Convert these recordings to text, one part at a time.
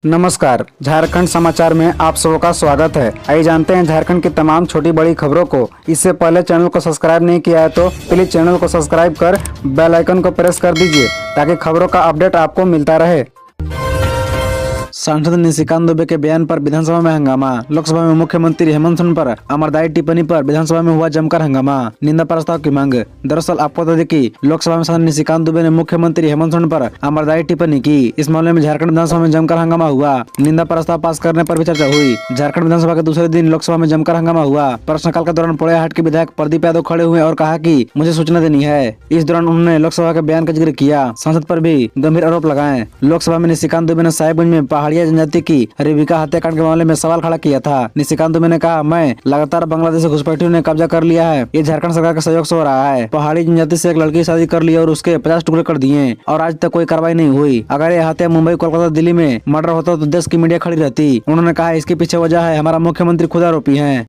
नमस्कार, झारखंड समाचार में आप सबका स्वागत है। आइए जानते हैं झारखंड की तमाम छोटी बड़ी खबरों को। इससे पहले चैनल को सब्सक्राइब नहीं किया है तो प्लीज चैनल को सब्सक्राइब कर बेल आइकन को प्रेस कर दीजिए ताकि खबरों का अपडेट आपको मिलता रहे। सांसद निशिकांत दुबे के बयान पर विधानसभा में हंगामा। लोकसभा में मुख्यमंत्री हेमंत सोरेन पर आमरदायी टिप्पणी पर विधानसभा में हुआ जमकर हंगामा। निंदा प्रस्ताव की मांग। दरअसल आपको बता दें कि लोकसभा में सांसद निशिकांत दुबे ने मुख्यमंत्री हेमंत सोरेन पर आमरदायी टिप्पणी की। इस मामले में झारखंड विधानसभा में जमकर हंगामा हुआ। निंदा प्रस्ताव पास करने पर भी चर्चा हुई। झारखंड विधानसभा के दूसरे दिन लोकसभा में जमकर हंगामा हुआ। प्रश्नकाल के दौरान पोड़ैयाहाट के विधायक प्रदीप यादव खड़े हुए और कहा कि मुझे सूचना देनी है। इस दौरान उन्होंने लोकसभा के बयान का जिक्र किया। सांसद पर भी गंभीर आरोप लगाए। लोकसभा में निशिकांत दुबे ने साहिबगंज में पहाड़िया जनजाति की रेबिका हत्याकांड के मामले में सवाल खड़ा किया था। निशिकांत दुबे ने कहा, मैं लगातार बांग्लादेश से घुसपैठियों ने कब्जा कर लिया है। ये झारखंड सरकार के सहयोग से हो रहा है। पहाड़ी जनजाति से एक लड़की की शादी कर ली और उसके 50 टुकड़े कर दिए और आज तक कोई कार्रवाई नहीं हुई। अगर ये हत्या मुंबई, कोलकाता, दिल्ली में मर्डर होता तो देश की मीडिया खड़ी रहती। उन्होंने कहा, इसके पीछे वजह है हमारा मुख्यमंत्री खुद आरोपी है।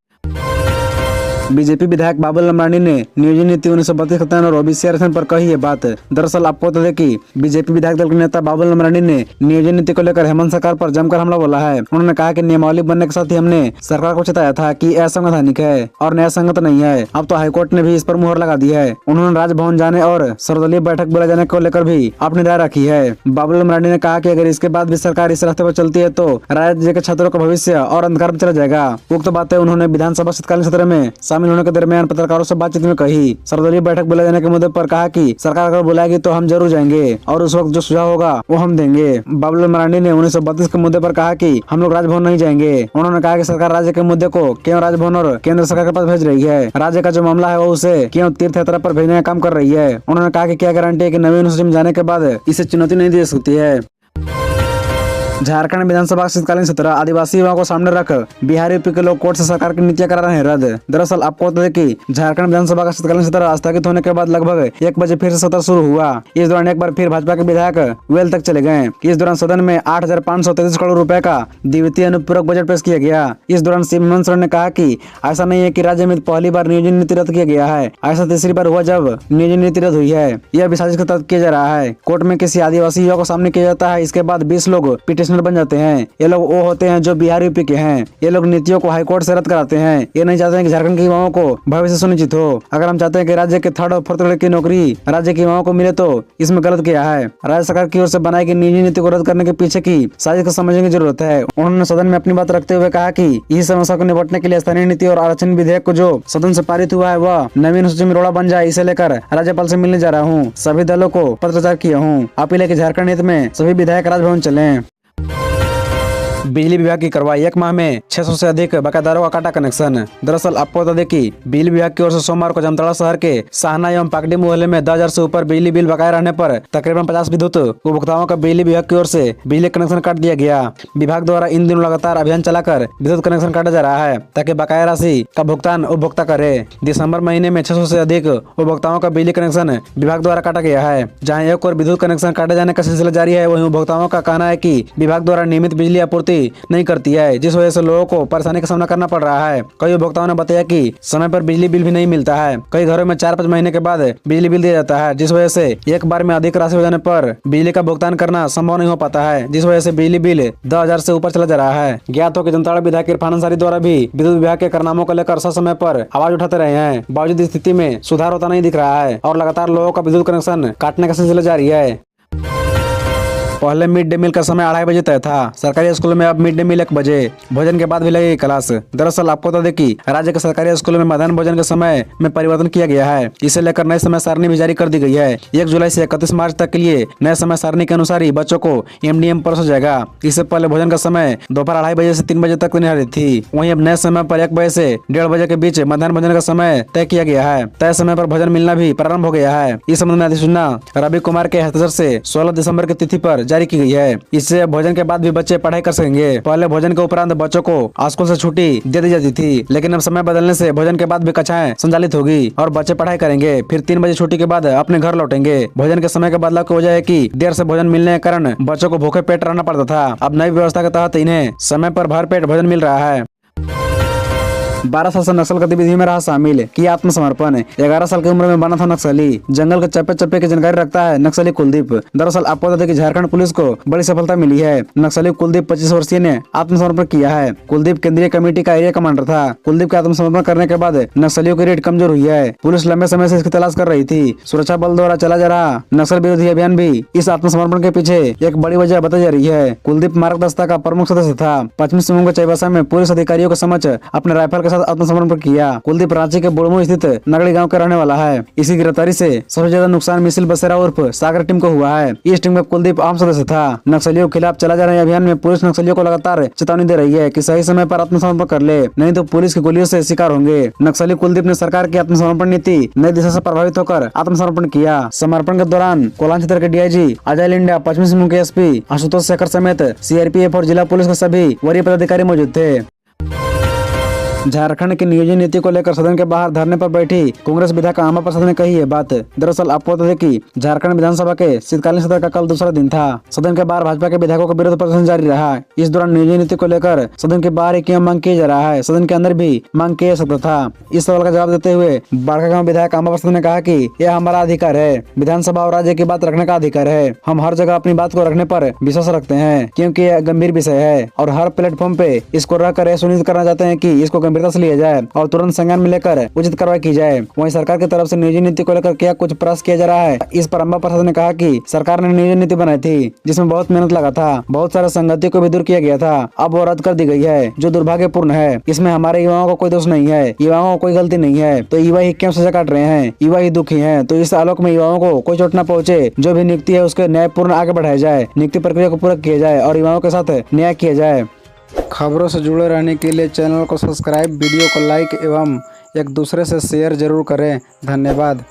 बीजेपी विधायक बाबुल लमरानी ने नियोजन नीति 1932 खत्म और ओबीसी आरक्षण पर कही ये बात। दरअसल आपको बता दें कि बीजेपी विधायक दल के नेता बाबुल लमरानी ने नियोजन नीति को लेकर हेमंत सरकार पर जमकर हमला बोला है। उन्होंने कहा कि नियमावली बनने के साथ ही हमने सरकार को चेताया था कि असंवैधानिक है और न्याय संगत नहीं है। अब तो हाईकोर्ट ने भी इस पर मुहर लगा दी है। उन्होंने राजभवन जाने और सर्वदलीय बैठक बुलाए जाने को लेकर भी अपनी राय रखी है। बाबुल लमरानी ने कहा कि अगर इसके बाद भी सरकार इस रास्ते पर चलती है तो राज्य के छात्रों का भविष्य और अंधकार में चला जाएगा। उक्त बातें उन्होंने विधानसभा शीतकालीन सत्र में शामिल होने के दरमियान पत्रकारों से बातचीत में कही। सर्वदलीय बैठक बुलाए जाने के मुद्दे पर कहा कि सरकार अगर बुलाएगी तो हम जरूर जाएंगे और उस वक्त जो सुझाव होगा वो हम देंगे। बाबुल लमरानी ने 1932 के मुद्दे पर कहा कि हम लोग राजभवन नहीं जाएंगे। उन्होंने कहा कि सरकार राज्य के मुद्दे को क्यों राजभवन और केंद्र सरकार के पास भेज रही है। राज्य का जो मामला है वो उसे क्यों तीर्थ यात्रा पर भेजने का काम कर रही है। उन्होंने कहा कि क्या गारंटी है कि नवीन अनुसूची में जाने के बाद इसे चुनौती नहीं दे सकती है। झारखंड विधानसभा शीतकालीन सत्र आदिवासी युवाओं को सामने रख बिहार यूपी के लोग कोर्ट से सरकार की नीतियां करा रहे हैं रद्द। दरअसल आपको बता दें कि झारखंड विधानसभा का शीतकालीन सत्र स्थगित होने के बाद लगभग 1 बजे फिर से सत्र शुरू हुआ। इस दौरान एक बार फिर भाजपा के विधायक वेल तक चले गए। इस दौरान सदन में 8,533 करोड़ रुपए का द्वितीय अनुपूरक बजट पेश किया गया। इस दौरान सीएम हेमंत सोरेन ने कहा कि ऐसा नहीं है कि राज्य में पहली बार नियोजन नीति रद्द किया गया है। ऐसा तीसरी बार हुआ जब नियोजन नीति रद्द हुई है। यह भी साजिश के तहत किया जा रहा है। कोर्ट में किसी आदिवासी युवा को सामने किया जाता है। इसके बाद 20 लोग पिटिशनर बन जाते हैं। ये लोग वो होते हैं जो बिहार यूपी के हैं। ये लोग नीतियों को हाईकोर्ट से रद्द कराते हैं। ये नहीं चाहते हैं कि झारखंड के युवाओं को भविष्य सुनिश्चित हो। अगर हम चाहते हैं कि राज्य के 3rd और 4th ग्रेड की नौकरी राज्य के युवाओं को मिले तो इसमें गलत किया है। राज्य सरकार की ओर से बनाई गई नियोजन नीति को रद्द करने के पीछे की साजिश को समझने की जरूरत है। उन्होंने सदन में अपनी बात रखते हुए कहा कि इस समस्या को निपटने के लिए स्थानीय नीति और आरक्षण विधेयक को जो सदन से पारित हुआ है वह नवीन अनुसूची में रोड़ा बन जाए, इसे लेकर राज्यपाल से मिलने जा रहा हूँ। सभी दलों को पत्राचार किया हूँ। अपील है कि झारखंड हित में सभी विधायक राजभवन चलें। बिजली विभाग की कार्रवाई। 1 माह में 600 से अधिक बकायेदारों का काटा कनेक्शन। दरअसल आपको बता दें कि बिजली विभाग की ओर से सोमवार को जामताड़ा शहर के साहना एवं पाकड़ी मोहल्ले में 10,000 से ऊपर बिजली बिल बकाया रहने पर तकरीबन 50 विद्युत उपभोक्ताओं का बिजली विभाग की ओर से बिजली कनेक्शन काट दिया गया। विभाग द्वारा इन दिनों लगातार अभियान चलाकर विद्युत कनेक्शन काटा जा रहा है ताकि बकाया राशि का भुगतान उपभोक्ता करे। दिसंबर महीने में 600 से अधिक उपभोक्ताओं का बिजली कनेक्शन विभाग द्वारा काटा गया है। जहाँ एक और विद्युत कनेक्शन काटे जाने का सिलसिला जारी है, वहीं उपभोक्ताओं का कहना है कि विभाग द्वारा नियमित बिजली आपूर्ति नहीं करती है, जिस वजह से लोगों को परेशानी का सामना करना पड़ रहा है। कई उपभोक्ताओं ने बताया कि समय पर बिजली बिल भी नहीं मिलता है। कई घरों में 4-5 महीने के बाद बिजली बिल दिया जाता है, जिस वजह से एक बार में अधिक राशि हो जाने पर बिजली का भुगतान करना संभव नहीं हो पाता है, जिस वजह से बिजली बिल 10,000 से ऊपर चला जा रहा है। ज्ञात हो कि जामताड़ा विधायक इरफान अंसारी द्वारा भी विद्युत विभाग के कारनामों को लेकर समय पर आवाज उठाते रहे हैं। बावजूद स्थिति में सुधार होता नहीं दिख रहा है और लगातार लोगों का विद्युत कनेक्शन काटने का सिलसिला जारी है। पहले मिड डे मील का समय 2:30 बजे तय था। सरकारी स्कूलों में अब मिड डे मील 1 बजे। भोजन के बाद भी लगेगी क्लास। दरअसल आपको बता दें कि राज्य के सरकारी स्कूलों में मध्याह्न भोजन के समय में परिवर्तन किया गया है। इसे लेकर नए समय सारणी भी जारी कर दी गई है। 1 जुलाई से 31 मार्च तक के लिए नए समय सारणी के अनुसार ही बच्चों को MDM परोसा जाएगा। इससे पहले भोजन का समय दोपहर 2:30 बजे से 3 बजे तक निर्धारित थी। वहीं अब नए समय पर 1 बजे से 1:30 बजे के बीच मध्याह्न भोजन का समय तय किया गया है। तय समय पर भोजन मिलना भी प्रारंभ हो गया है। इस संबंध में अधिसूचना रवि कुमार के हस्ताक्षर से 16 दिसंबर की तिथि पर जारी की गई है। इससे भोजन के बाद भी बच्चे पढ़ाई कर सकेंगे। पहले भोजन के उपरांत बच्चों को स्कूल से छुट्टी दे दी जाती थी, लेकिन अब समय बदलने से भोजन के बाद भी कक्षाएं संचालित होगी और बच्चे पढ़ाई करेंगे। फिर 3 बजे छुट्टी के बाद अपने घर लौटेंगे। भोजन के समय के बदलाव की वजह है कि देर से भोजन मिलने के कारण बच्चों को भूखे पेट रहना पड़ता था। अब नई व्यवस्था के तहत इन्हें समय पर भरपेट भोजन मिल रहा है। 12 साल से नक्सल गतिविधि में रहा शामिल, किया आत्मसमर्पण। 11 साल की उम्र में बना था नक्सली, जंगल के चप्पे चप्पे की जानकारी रखता है नक्सली कुलदीप। दरअसल आपको बता दें कि झारखंड पुलिस को बड़ी सफलता मिली है। नक्सली कुलदीप 25 वर्षीय ने आत्मसमर्पण किया है। कुलदीप केंद्रीय कमेटी का एरिया कमांडर था। कुलदीप के आत्मसमर्पण करने के बाद नक्सलियों की रेड कमजोर हुई है। पुलिस लंबे समय से इसकी तलाश कर रही थी। सुरक्षा बल द्वारा चला जा रहा नक्सल विरोधी अभियान भी इस आत्मसमर्पण के पीछे एक बड़ी वजह बताई जा रही है। कुलदीप मार्ग दस्ता का प्रमुख सदस्य था। पश्चिमी सिंहभूम के चाईबासा में पुलिस अधिकारियों के समक्ष अपने राइफल के साथ आत्मसमर्पण किया। कुलदीप रांची के बुड़मू स्थित नगड़ी गांव का रहने वाला है। इसी गिरफ्तारी से सबसे ज्यादा नुकसान मिसिल बसेरा उर्फ सागर टीम को हुआ है। इस टीम में कुलदीप आम सदस्य था। नक्सलियों के खिलाफ चला जा रहे अभियान में पुलिस नक्सलियों को लगातार चेतावनी दे रही है कि सही समय पर आत्मसमर्पण कर ले, नहीं तो पुलिस की गोलियों से शिकार होंगे। नक्सली कुलदीप ने सरकार की आत्मसमर्पण नीति नई दिशा से प्रभावित होकर आत्मसमर्पण किया। समर्पण के दौरान कोलान क्षेत्र के डीआईजी अजय लिंडा, पश्चिमी सिंहभूम के एसपी आशुतोष शेखर समेत सीआरपीएफ और जिला पुलिस के सभी वरीय पदाधिकारी मौजूद थे। झारखंड की नियोजन नीति को लेकर सदन के बाहर धरने पर बैठी कांग्रेस विधायक आमा प्रसाद ने कही है बात। दरअसल आपको बता दें कि झारखंड विधानसभा के शीतकालीन सत्र का कल दूसरा दिन था। सदन के बाहर भाजपा के विधायकों का विरोध प्रदर्शन जारी रहा। इस दौरान नियोजन नीति को लेकर सदन के बाहर एक मांग किया जा रहा है, सदन के अंदर भी मांग किया जा सकता था। इस सवाल का जवाब देते हुए बड़कागांव विधायक आमा प्रसाद ने कहा कि यह हमारा अधिकार है, विधानसभा और राज्य की बात रखने का अधिकार है। हम हर जगह अपनी बात को रखने पर विश्वास रखते हैं, क्योंकि यह गंभीर विषय है और हर प्लेटफॉर्म पे इसको रखकर यह सुनिश्चित करना चाहते हैं कि इसको गंभीरता से लिया जाए और तुरंत संज्ञान में लेकर उचित कार्रवाई की जाए। वहीं सरकार की तरफ से नियोजन नीति को लेकर क्या कुछ प्रयास किया जा रहा है। इस पर आमा प्रसाद ने कहा कि सरकार ने नियोजन नीति बनाई थी जिसमें बहुत मेहनत लगा था, बहुत सारे संगतियों को भी दूर किया गया था, अब वो रद्द कर दी गई है, जो दुर्भाग्यपूर्ण है। इसमें हमारे युवाओं का कोई दोष नहीं है, युवाओं को कोई गलती नहीं है, तो युवा ही क्यों सजा काट रहे हैं, युवा ही दुखी है। तो इस आलोक में युवाओं को कोई चोट न पहुंचे, जो भी नियुक्ति है उसके न्यायपूर्ण आगे बढ़ाया जाए, नियुक्ति प्रक्रिया को पूरा किया जाए और युवाओं के साथ न्याय किया जाए। खबरों से जुड़े रहने के लिए चैनल को सब्सक्राइब, वीडियो को लाइक एवं एक दूसरे से शेयर जरूर करें। धन्यवाद।